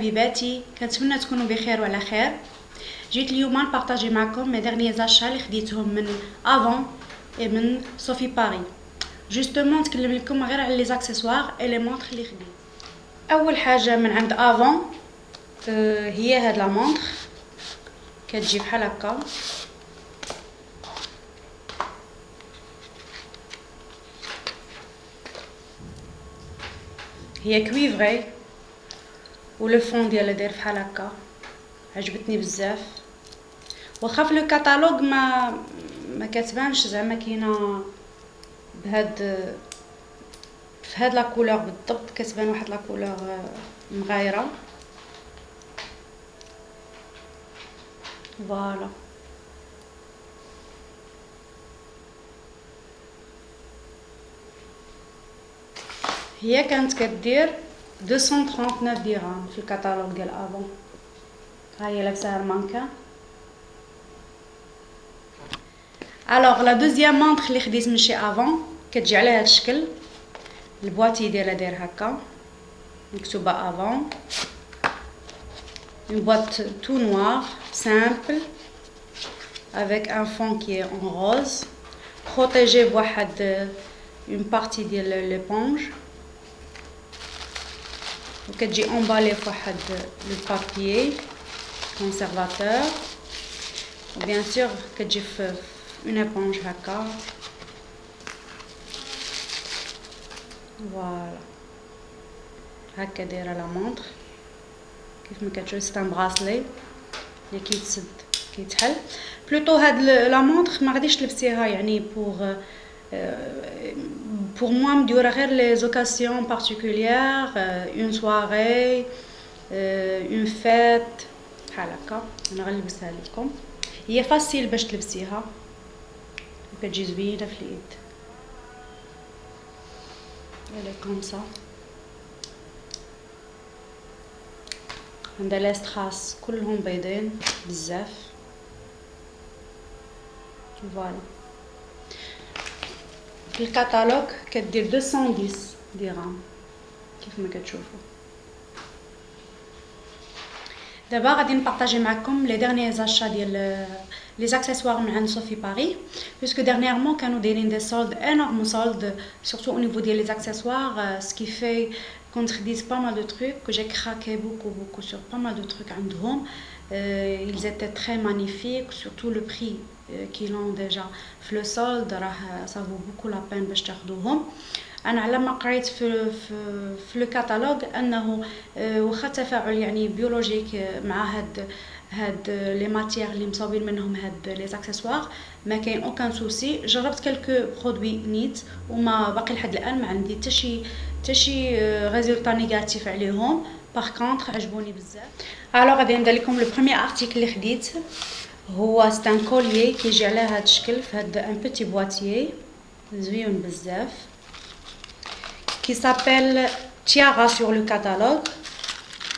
حبيباتي، كنتمنى تكونوا بخير وعلى خير. جيت اليوم نبارطاجي معكم مي ديرني زاشا اللي خديتهم من افون اي من صوفي باري. جوستومون نتكلم لكم غير على لي زاكسيسوار اي لي مونطخ اللي خديت. اول حاجه من عند افون هي هاد لا مونطخ، كتجي بحال هكا. هي كويفغي ولو فون ديالها داير بحال هكا، عجبتني بزاف. واخا في لو كاتالوج ما كتبانش زعما كاينه بهاد في هاد لا كولور بالضبط، كتبان واحد لا كولور مغايره. فوالا هي كانت كدير 239 درهم في الكاتالوج ديال افون. ها هي لابسه المانكا. الوغ لا دوزيام مونطخ اللي خديت من شي افون كتجي على هاد الشكل، البواتي ديالها داير هكا مكتوبه افون. une boîte tout noir simple avec un fond qui est en rose, protégé بواحد une partie ديال l'éponge. وكتجي امبالي فواحد لو بابيي كونسيرفاتور، وبيان سور كتجي في اون ايبونج هكا. فوالا هكا دايره لا مونطخ كيف ما كتشوف. سي ان براسلي اللي كيتسد كيتحل بلوطو. هاد لا مونطخ ما غاديش تلبسيها يعني pour moi مديوره غير لي زوكاسيون بارتيكوليير، اون سواري، اون فيت بحال هكا. انا غنلبسها لكم. هي فاسيل باش تلبسيها وكتجي زوينه في اليد. elle est comme ça. عندها لي ستراس كلهم بيضين بزاف. فوالا في الكاتالوج كدير 210 درهم كيف ما كتشوفوا. دابا غادي نبارطاجي معكم لي ديرني زاشا ديال لي زاكسيسوار من عند صوفي باري، باسكو ديرنييرمون كانوا دايرين دي سولد انورم سولد سورتو او نيفو ديال لي زاكسيسوار، سكي في كنت خديت با مال دو تروك كو جي كراكي بوكو سور با مال دو تروك عندهم. ils étaient très magnifiques, surtout le prix qu'ils ont déjà في لو سولد راه ça vaut beaucoup la peine باش تاخذوهم. انا على ما قريت في لو كاتالوج انه واخا تفاعل يعني بيولوجيك مع هاد لي ماتيير اللي مصاوبين منهم هاد لي زاكسيسوار ما كاين اوكان سوسي. جربت كلكو برودوي نيت وما باقي لحد الان ما عندي حتى شي ريزولطا نيجاتيف عليهم. باغ كونطخ عجبوني بزاف. الوغ غادي ندير لكم لو بروميير ارتيكل اللي خديت. هو ستان كوليي كيجي على هاد الشكل في هاد ان بوتي بواتيي زوين بزاف qui s'appelle Tiara sur le catalogue.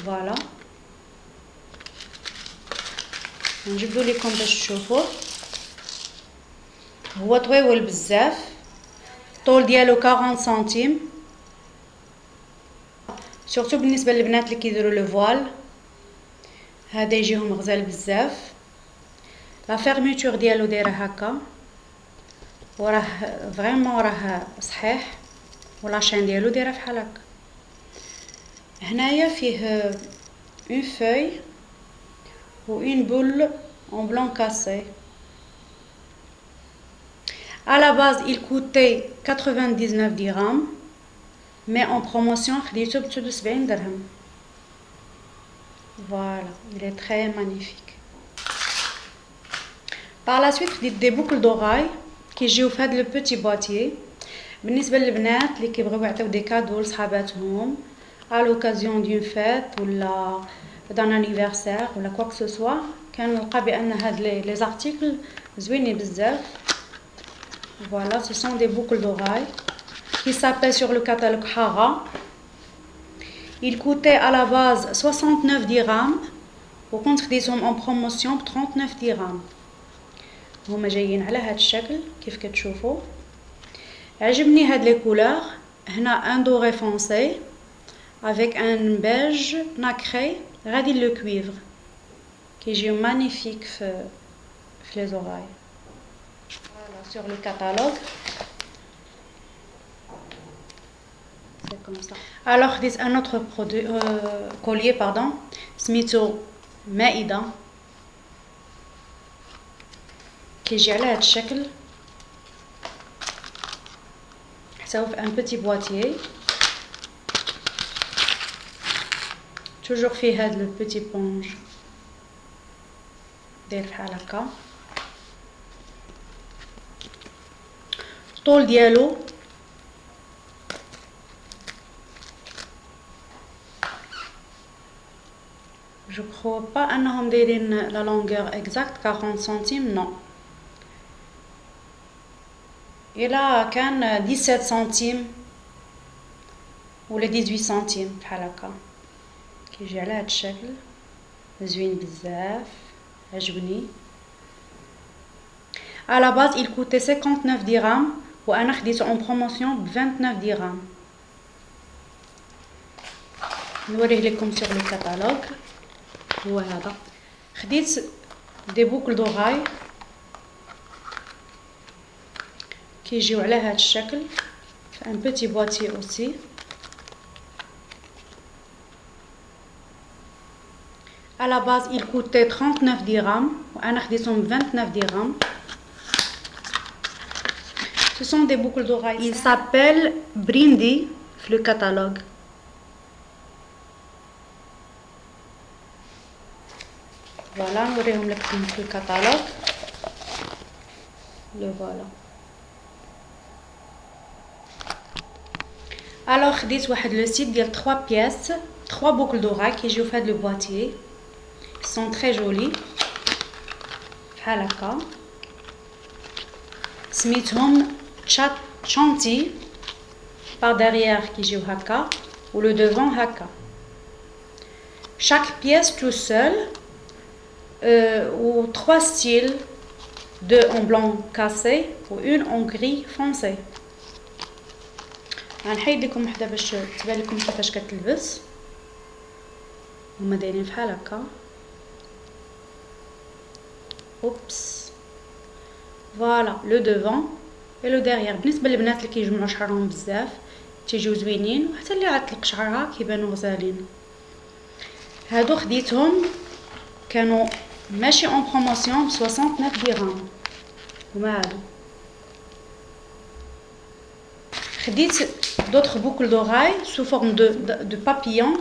Voilà. نجيبو لكم باش تشوفوه. هو طويول بزاف، الطول ديالو 40 سنتيم، سورتو بالنسبه للبنات اللي كيديروا لو فوال. هذا يجيهم غزال بزاف. لا فيرميتور ديالو دايره هكا وراه فريمون راه صحيح، ولا شين ديالو دايره بحال هكا. هنايا فيه اون فوي و اون بول en blanc cassé. À la base, il coûtait 99 dirhams, mais en promotion, خديته ب 79 درهم. Voilà, il est très magnifique. Par la suite, خديت des boucles d'oreilles كيجيو في هاد لو بوتي بواتيي. بالنسبه للبنات اللي كيبغيو يعطيو دي كادو لصحاباتهم à l'occasion d'une fête ولا d'un anniversaire ولا quoi que ce soit، كنلقى بان هاد لي زارتيكل زوينين بزاف. Voilà, ce sont des boucles d'oreilles qui s'appellent sur le catalogue Hara. Ils coûtaient à la base 69 dirhams وكنت خديتهم en promotion ب 39 dirhams. هما جايين على هاد الشكل كيف كتشوفوا. عجبني هاد لي كولور. هنا ان دوري فونسي avec un beige nacré غادي لو كويفر كيجيو مانيفيك في les oreilles. Voilà, sur le catalogue. C'est comme ça. Alors, c'est un autre produit, collier, pardon. Smito Maïda. Qui j'ai à l'heure ça ouvre un petit boîtier. Toujours fait le petit ponge. داير بحال هكا الطول ديالو جو كرو با انهم دايرين لا لونغور اكزاكت 40 سنتيم نو الى كان 17 سنتيم ولا 18 سنتيم بحال هكا كيجي على هاد الشكل زوين بزاف عجبني. À la base, il coûtait 59 dirhams وأنا خديته en promotion ب 29 dirhams. نوريه لكم sur le catalogue. هو هذا. خديت des boucles d'oreilles كيجيو على هذا الشكل. Un petit boîtier aussi. À la base, il coûtait 39 dirhams. وأنا خديتهم 29 dirhams. Ce sont des boucles d'oreilles. Il s'appelle Brindy le catalogue. Voilà, نوريهم لكم في الكتالوج. Le voilà. Alors خديت واحد le site ديال 3 pièces, 3 boucles d'oreilles qui jouent fait le boîtier. Ils sont très jolis. بحال هكا. سميتهم chanty par derrière qui joue haka ou le devant haka. Chaque pièce tout seul ou 3 styles, 2 en blanc cassé ou une en gris foncé. غنحيد لكم وحده باش تبان لكم كيفاش كتلبس. هما دايرين بحال هكا. اوبس. فوالا لو devant et le derrière. بالنسبه للبنات اللي كيجمعوا شعرهم بزاف تيجيو زوينين وحتى اللي عطلق شعرها كيبانوا غزالين. هادو خديتهم كانوا ماشي اون بروموسيون ب 69 درهم. هما هادو. خديت d'autres boucles d'oreilles sous forme de papillon.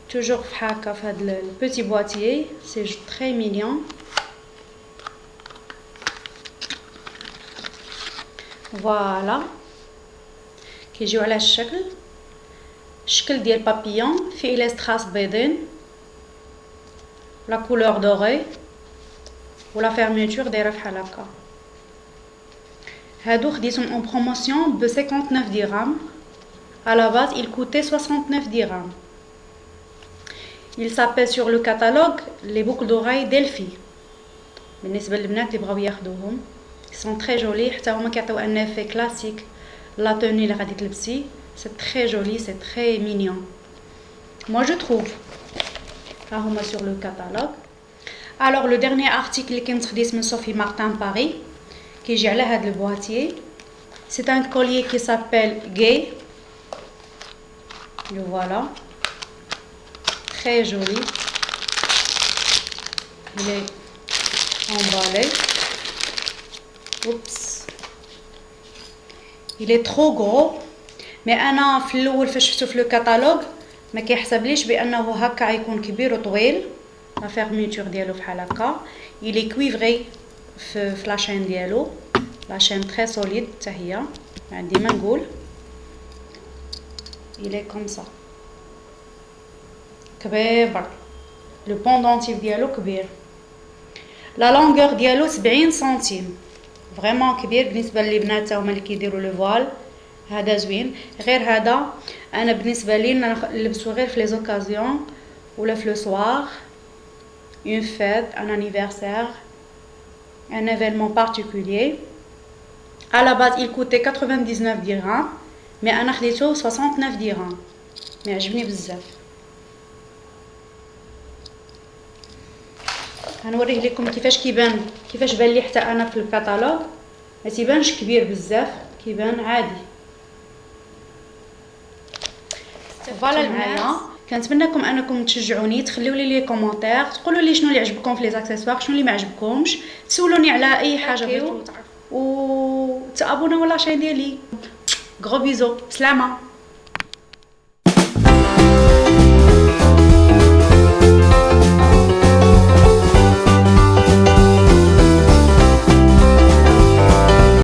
Toujours هكا في هذا le petit boîtier, c'est très mignon. Voilà. كيجيو على الشكل الشكل ديال بابيون فيه لي ستراس بيضين لا كولور دوري ولا فيرميتور دايره بحال هكا. هادو خديتهم اون بروموسيون ب 59 درهم. À la base, il coûtait 69 dirhams. Il s'appelle sur le catalogue les boucles d'oreilles Delphi. بالنسبه للبنات اللي بغاو ياخذوهم ils sont très jolis حتى هما كيعطيو un effet classique la tenue اللي غادي تلبسي. C'est très joli, c'est très mignon. Moi je trouve. ها هما sur le catalogue. Alors le dernier article اللي كنت خديت من Sophie Martin Paris كيجي على هذا البواتيي. C'est un collier qui s'appelle Gay. Le voilà. Très joli. Il est emballé. Oups. Il est trop gros. Mais انا في الاول فاش شفتو في لو كاتالوج ما كيحسبليش بانه هكا غيكون كبير وطويل. لا فيرميتور ديالو بحال هكا. Il est cuivré في لا شين ديالو. لا شين très solide حتى هي. عندي ما نقول. Il est comme ça. كبير. لو بوندونتيف ديالو كبير. لا لونغور ديالو 70 سنتيم. فريمون كبير بالنسبه للبنات هما اللي كيديروا لو فوال. هذا زوين. غير هذا انا بالنسبه لي نلبسو غير في لي زوكازيون ولا في لو سوار اون فيت ان انيفرسير ان ايفينمون بارتيكولير. À la base, il coûtait 99 dirhams, mais انا خديته 69 dirhams. mais عجبني بزاف. غنوريه لكم كيفاش بان لي حتى انا في الكتالوج. ما تيبانش كبير بزاف، كيبان عادي. فوالا معايا. كنتمنىكم انكم تشجعوني، تخليوا لي كومونتير، تقولوا لي شنو اللي عجبكم في لي زاكسيسوار، شنو اللي ما عجبكمش، تسولوني على اي حاجه بغيتو تعرفوا، وتابوناو لاشين ديالي. غرو بيزو، بسلامه.